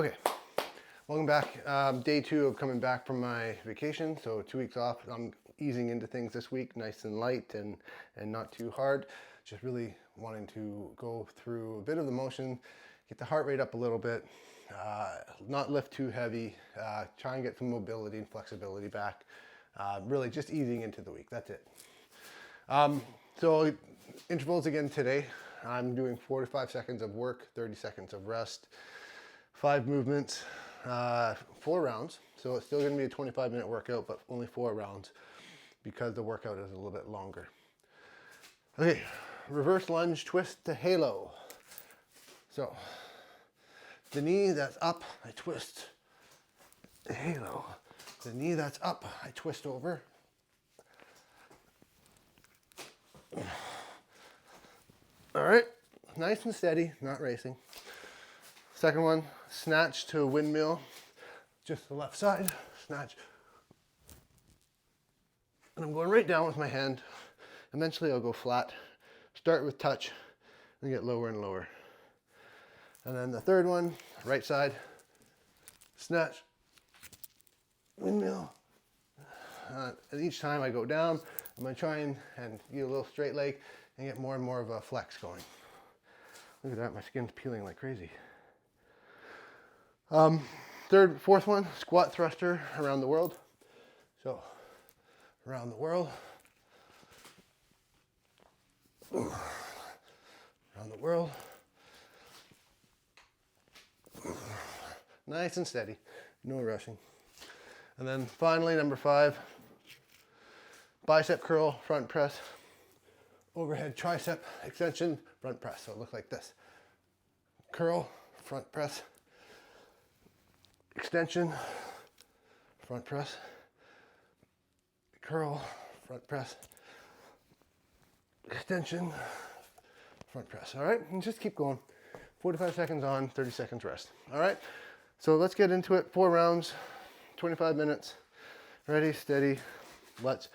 Okay, welcome back. Day 2 of coming back from my vacation. So 2 weeks off. I'm easing into things this week, nice and light and not too hard. Just really wanting to go through a bit of the motion, get the heart rate up a little bit, not lift too heavy, try and get some mobility and flexibility back. Really just easing into the week. That's it. So intervals again today. I'm doing 4 to 5 seconds of work, 30 seconds of rest. 5 movements, 4 rounds. So it's still going to be a 25-minute workout, but only 4 rounds because the workout is a little bit longer. Okay, reverse lunge twist to halo. So the knee that's up, I twist to halo. The knee that's up, I twist over. All right, nice and steady, not racing. Second one, snatch to windmill, just the left side, snatch. And I'm going right down with my hand. Eventually I'll go flat. Start with touch and get lower and lower. And then the third one, right side, snatch, windmill. And each time I go down, I'm gonna try and get a little straight leg and get more and more of a flex going. Look at that, my skin's peeling like crazy. Fourth one, squat thruster around the world. So, around the world. Around the world. Nice and steady, no rushing. And then finally, number 5, bicep curl, front press, overhead tricep extension, front press. So it looks like this. Curl, front press, extension, front press, curl, front press, extension, front press. All right, and just keep going. 45 seconds on, 30 seconds rest. All right, so let's get into it. 4 rounds, 25 minutes. Ready, steady, let's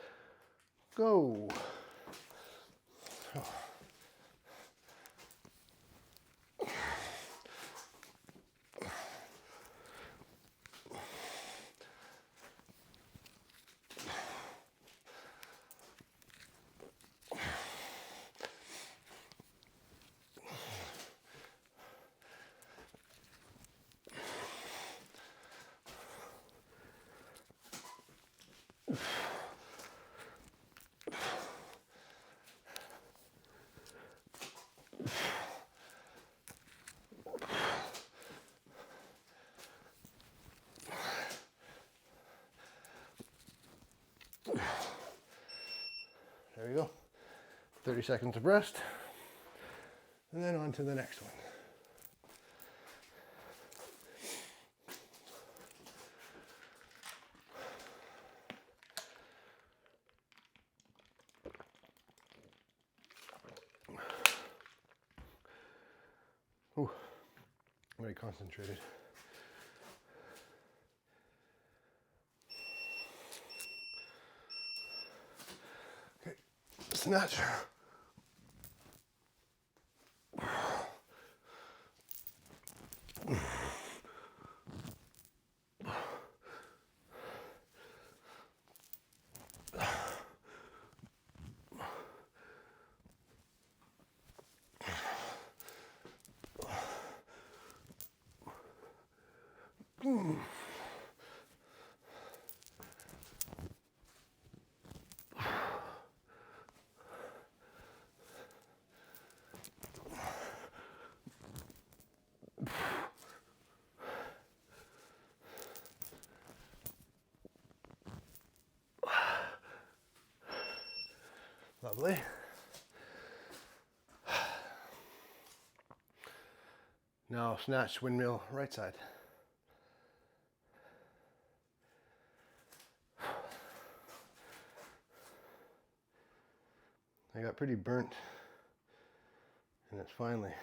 go. There you go. 30 seconds of rest. And then on to the next one. Ooh, very concentrated. Okay, snatch. Lovely. Now snatch, windmill, right side. I got pretty burnt and it's finally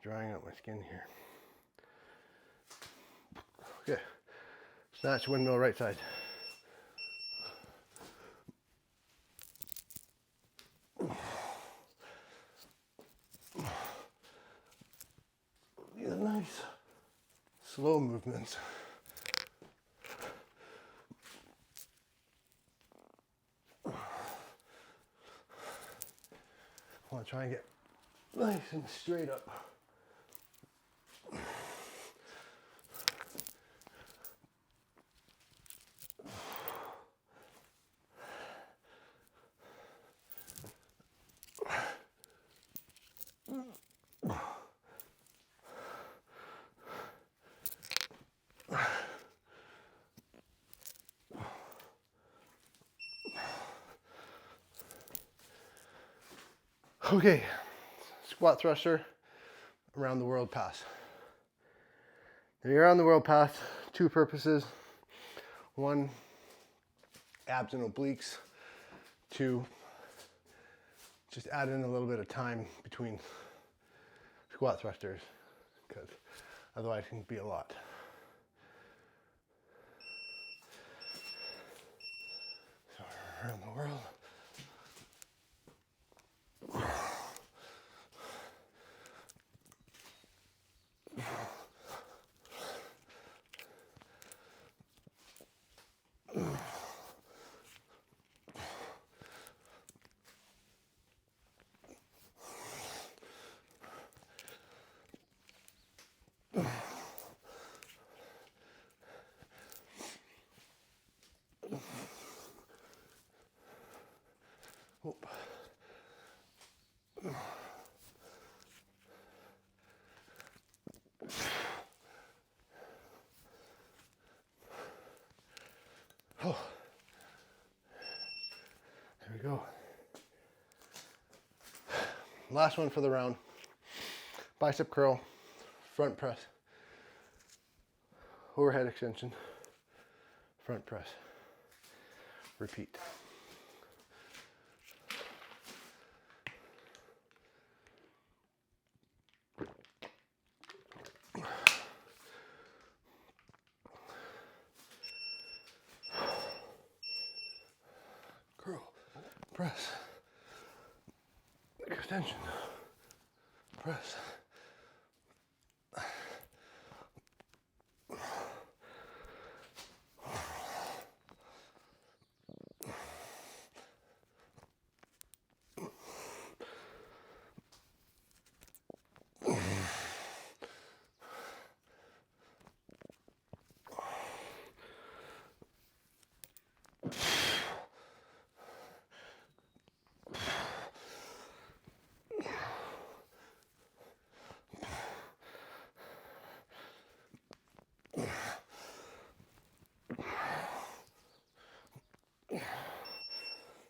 drying out my skin here. Okay, snatch, windmill, right side. Yeah, nice. slow movements. I want to try and get nice and straight up. Okay, squat thruster, around the world pass. Now you're on the world pass, two purposes. One, abs and obliques. Two, just add in a little bit of time between squat thrusters, because otherwise it can be a lot. So around the world. Whoop. Oh, there we go. Last one for the round. Bicep curl, front press, overhead extension, front press. Repeat. Curl, press, extension, press.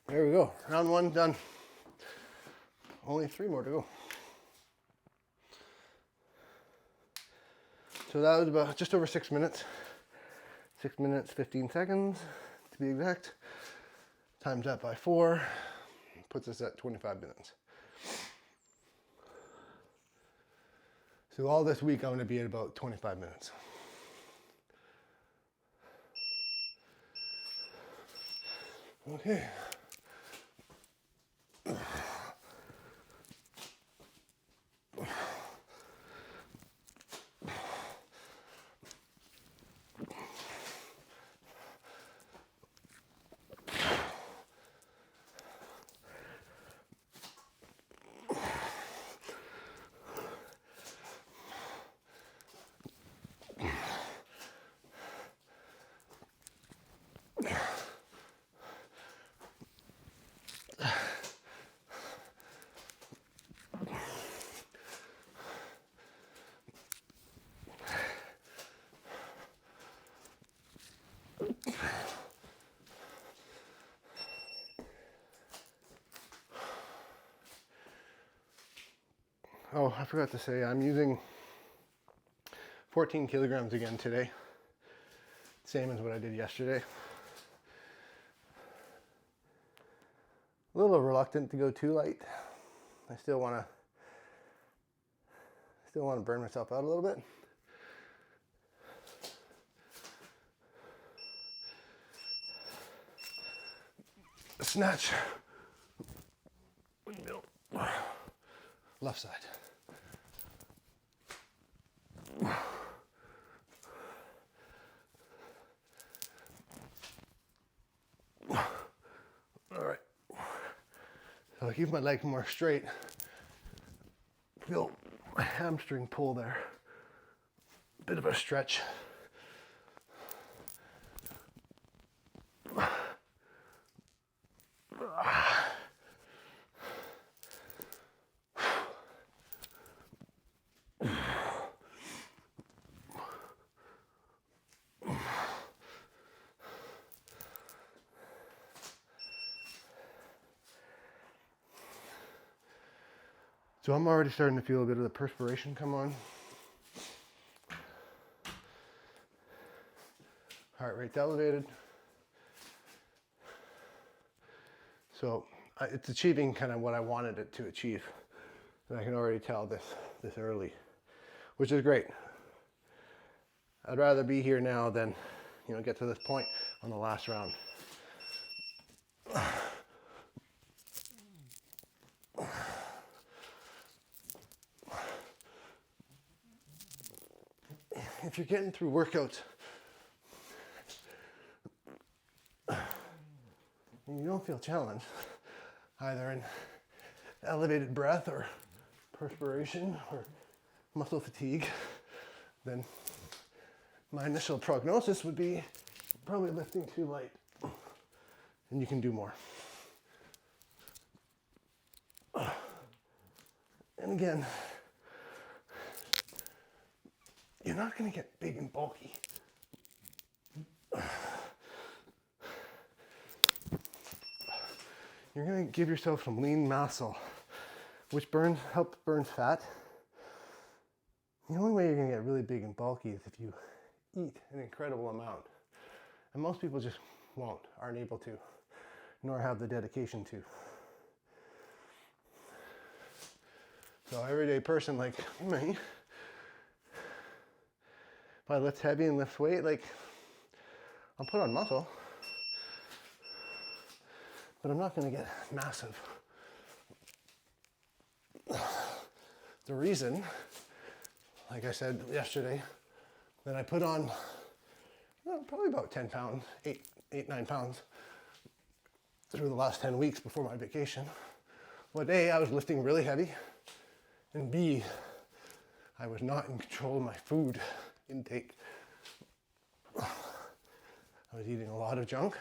There we go, round one done. Only 3 more to go. So that was about just over 6 minutes. 6 minutes, 15 seconds to be exact. Times that by 4, puts us at 25 minutes. So all this week I'm gonna be at about 25 minutes. Okay. Oh, I forgot to say, I'm using 14 kilograms again today. Same as what I did yesterday. A little reluctant to go too light. I still want to burn myself out a little bit. Snatch. Windmill. Left side. I keep my leg more straight. Feel my hamstring pull there. Bit of a stretch. So I'm already starting to feel a bit of the perspiration come on. Heart rate's elevated. So it's achieving kind of what I wanted it to achieve. And I can already tell this early, which is great. I'd rather be here now than, get to this point on the last round. If you're getting through workouts and you don't feel challenged, either in elevated breath or perspiration or muscle fatigue, then my initial prognosis would be probably lifting too light, and you can do more. And again, you're not going to get big and bulky. You're going to give yourself some lean muscle, which helps burn fat. The only way you're going to get really big and bulky is if you eat an incredible amount. And most people just aren't able to, nor have the dedication to. So everyday person like me, if I lift heavy and lift weight, I'll put on muscle, but I'm not going to get massive. The reason, like I said yesterday, that I put on probably about 10 pounds, 9 pounds through the last 10 weeks before my vacation. One day I was lifting really heavy, and B, I was not in control of my food intake. I was eating a lot of junk,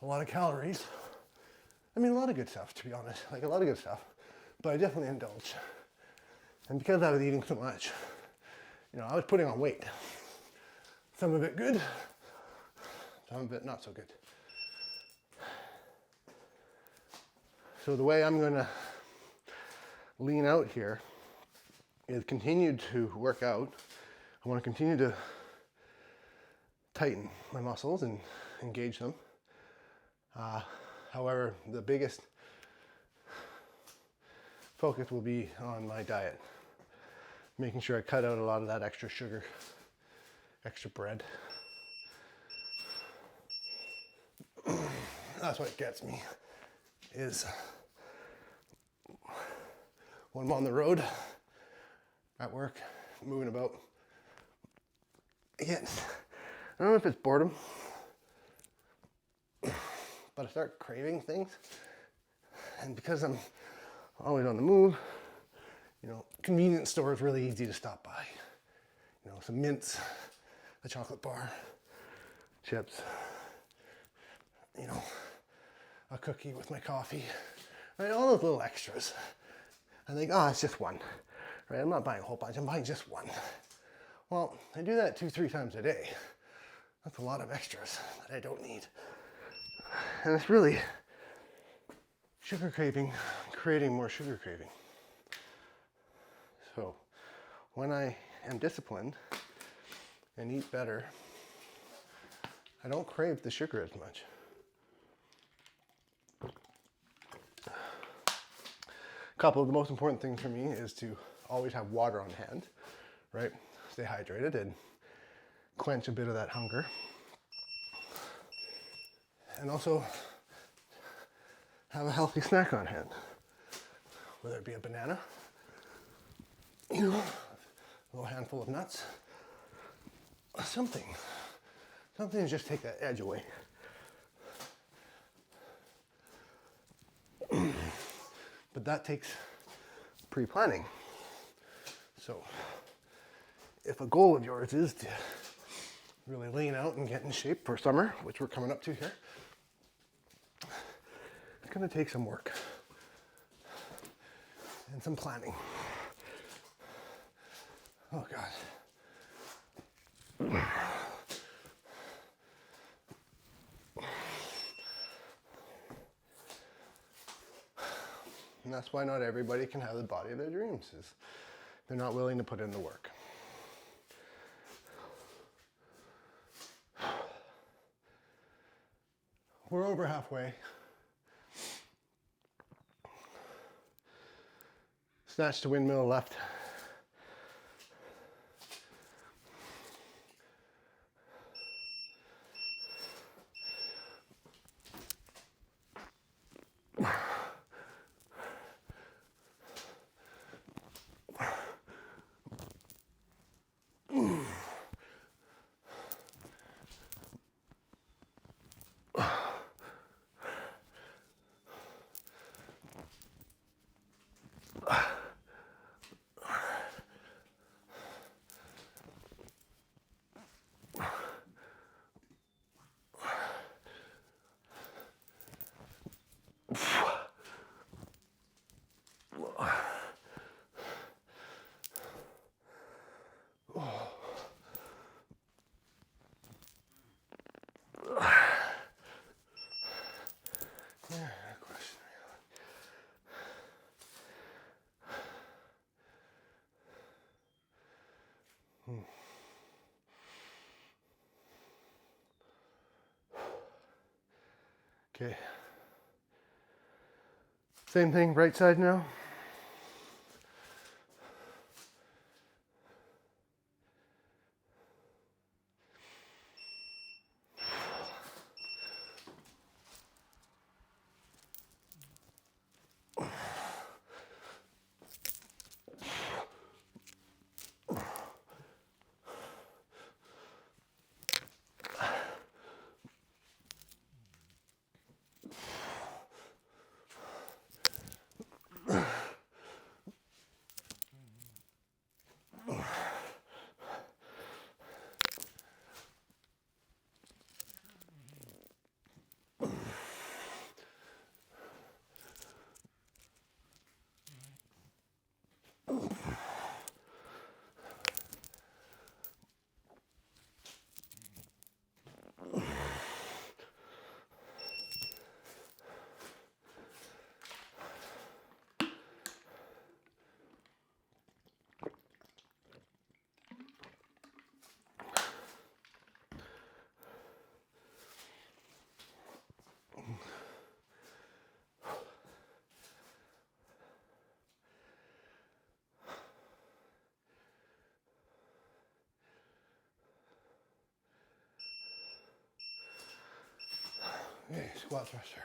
a lot of calories. I mean, a lot of good stuff, to be honest, a lot of good stuff, but I definitely indulged. And because I was eating so much, I was putting on weight. Some of it good, some of it not so good. So the way I'm gonna lean out here is continue to work out. I want to continue to tighten my muscles and engage them. However, the biggest focus will be on my diet, making sure I cut out a lot of that extra sugar, extra bread. That's what gets me, is when I'm on the road, at work, moving about. Again, I don't know if it's boredom, but I start craving things. And because I'm always on the move, convenience store is really easy to stop by. Some mints, a chocolate bar, chips, a cookie with my coffee, right? All those little extras. I think, it's just one, right? I'm not buying a whole bunch, I'm buying just one. Well, I do that 2-3 times a day. That's a lot of extras that I don't need. And it's really sugar craving, creating more sugar craving. So when I am disciplined and eat better, I don't crave the sugar as much. A couple of the most important things for me is to always have water on hand, right? Stay hydrated and quench a bit of that hunger. And also have a healthy snack on hand, whether it be a banana, a little handful of nuts, something to just take that edge away. but that takes pre-planning. So if a goal of yours is to really lean out and get in shape for summer, which we're coming up to here, it's going to take some work and some planning. Oh God. And that's why not everybody can have the body of their dreams, is they're not willing to put in the work. We're over halfway. Snatch to windmill left. Okay. Same thing, right side now. Okay, squat thruster.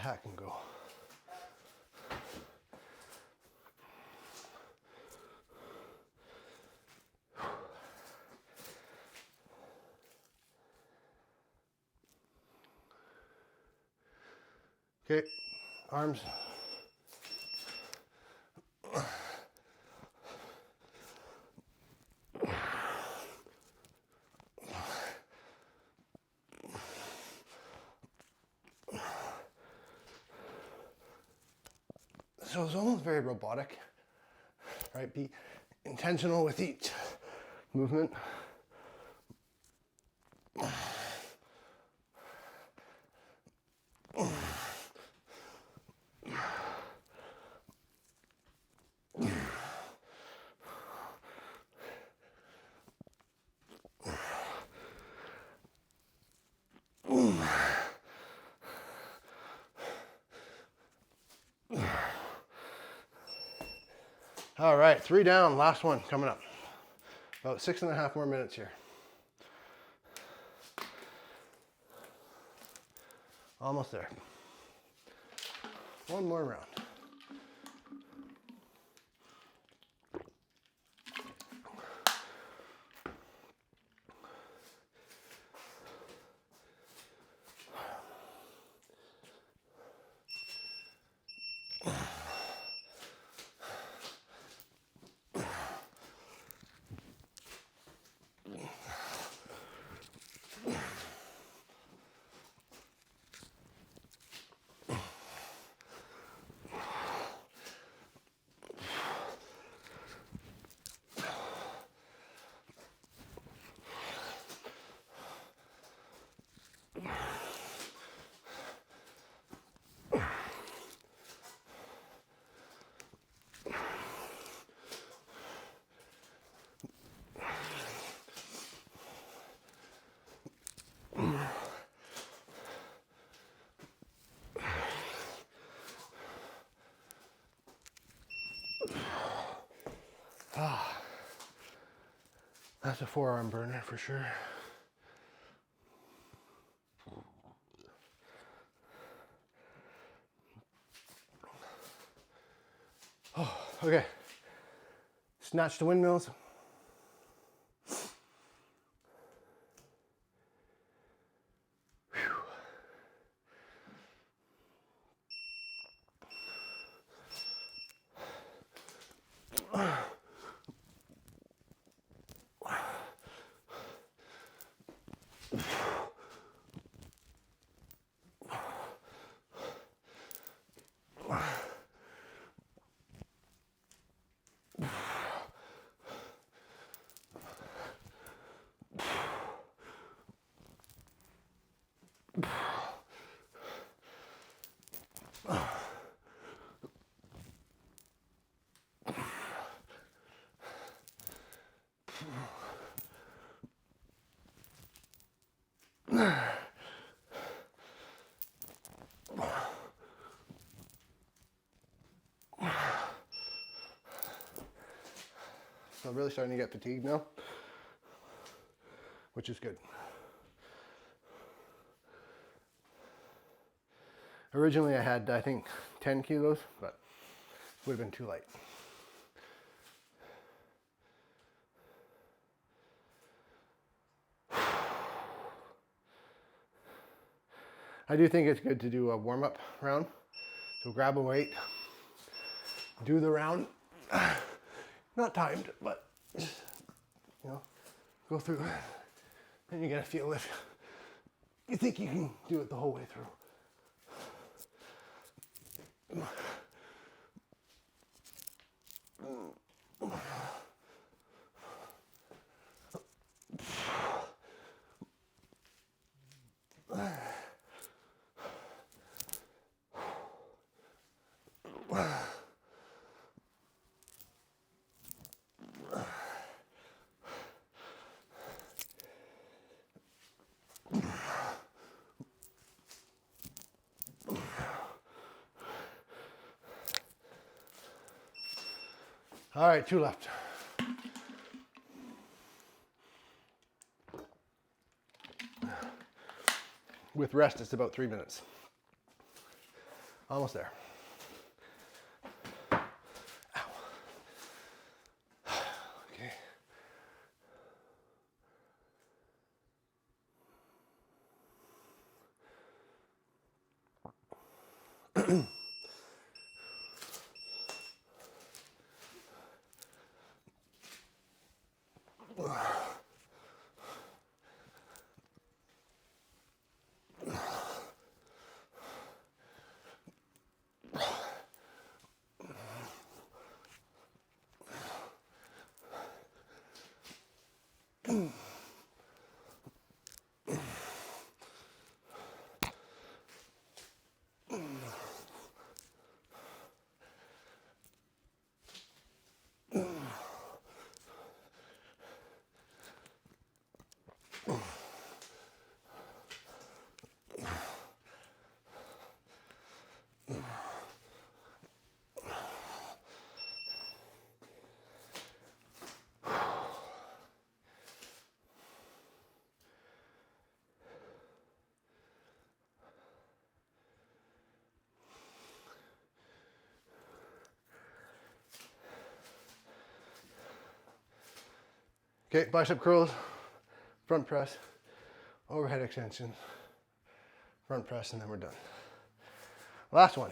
Hat can go. Okay, arms. So it's almost very robotic, right? Be intentional with each movement. All right, 3 down, last one coming up. About 6.5 more minutes here. Almost there. One more round. That's a forearm burner for sure. Oh, okay. Snatch to windmills. So I'm really starting to get fatigued now, which is good. Originally I had, I think, 10 kilos, but it would have been too light. I do think it's good to do a warm-up round. So grab a weight, do the round, not timed, but just, go through, and you get a feel if you think you can do it the whole way through. All right, 2 left. With rest, it's about 3 minutes. Almost there. Ow. Okay. Okay, bicep curls, front press, overhead extension, front press, and then we're done. Last one.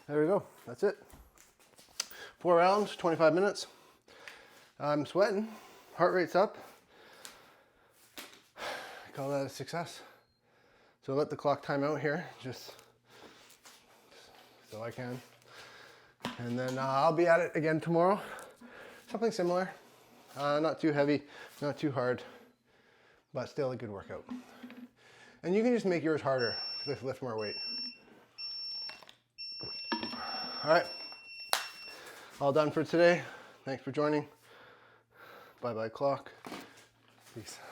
There we go, that's it. 4 rounds, 25 minutes. I'm sweating, heart rate's up. I call that a success. So let the clock time out here, just so I can. And then I'll be at it again tomorrow. Something similar, not too heavy, not too hard, but still a good workout. And you can just make yours harder, lift more weight. All right, all done for today. Thanks for joining. Bye-bye clock. Peace.